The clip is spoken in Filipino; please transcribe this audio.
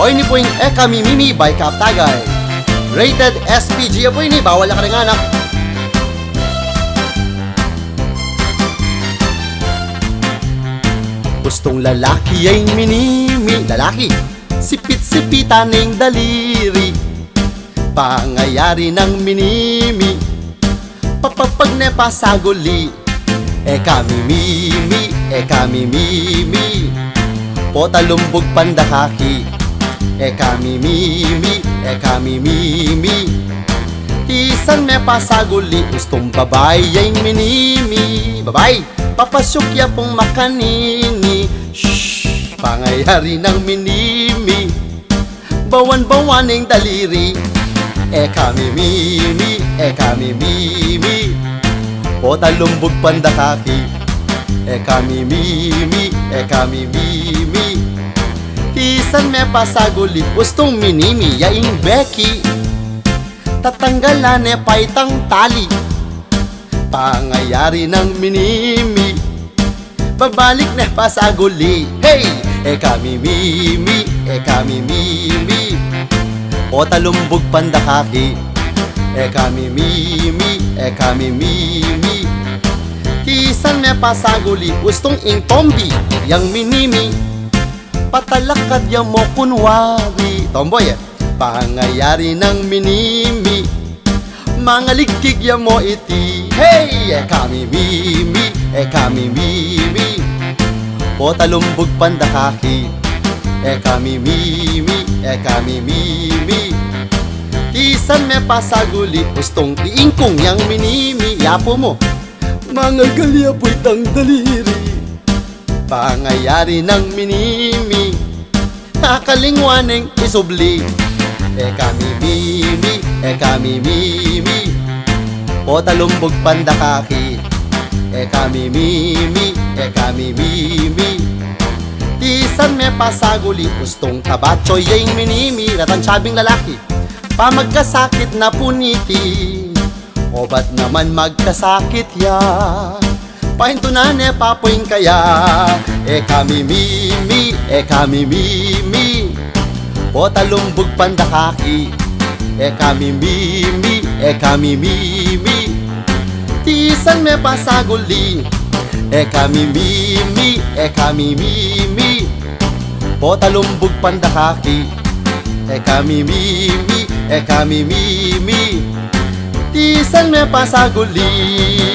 Oy ni po yung Eka Mimimi by Cap Tagay. Rated SPG po ini, bawal na karinganak. Gustong lalaki ay minimi. Lalaki, sipit-sipitan ng daliri. Pangayari ng minimi. Papapag nepa sa guli. Eka mimimi, eka mimimi. Potalumbog pandakaki. Eka mimimi, eka mimimi. Isan nepa sa guli. Gustong babay ay minimi. Babay, papasyukya pong makanini. Shhh, pangayari ng minimi. Bawan-bawan ng daliri. Eka mimimi, eka mimimi. Potalumbog pandakaki. Eka mimimi, eka mimimi. Isan me pasaguli. Gustong minimi, yaing Becky. Tatanggalan e paitang tali. Pangayari ng minimi. Babalik na pasaguli. Hey! Eka mimimi, eka mimimi. Potalumbog pandakaki. Eka mimimi, eka mimimi. Tisan me pasaguli. Gustong ingtombi, yang minimi. Patalakad ya mo kunwari. Tomboy eh. Pangayari ng minimi. Mga ligkig ya mo iti. Hey! Eka mimimi, eka mimimi. Potalumbog pandakaki. Eka mimimi, eka mimimi. Tisan me pasaguli. Gustong iingkong yang minimi. Yapo mo. Mga galyapoy tang daliri. Pangayari ng minimi. Nakalingwaneng isubli. Eka mimimi, eka mimimi. Potalumbog pandakaki. Eka mimimi, eka mimimi. Tisan me pasaguli. Gustong tabatsoy yung minimi. Ratansyabing lalaki. Pamagkasakit na puniti. O ba't naman magkasakit ya? Pahintunan e papoing kaya. Eka mimimi, eka mimimi. Potalumbog pandakaki. Eka mimimi, eka mimimi. Tisan me pasaguli. Eka mimimi, eka mimimi. Potalumbog pandakaki. Eka mimimi, eka mimimi. Tisan me pasaguli.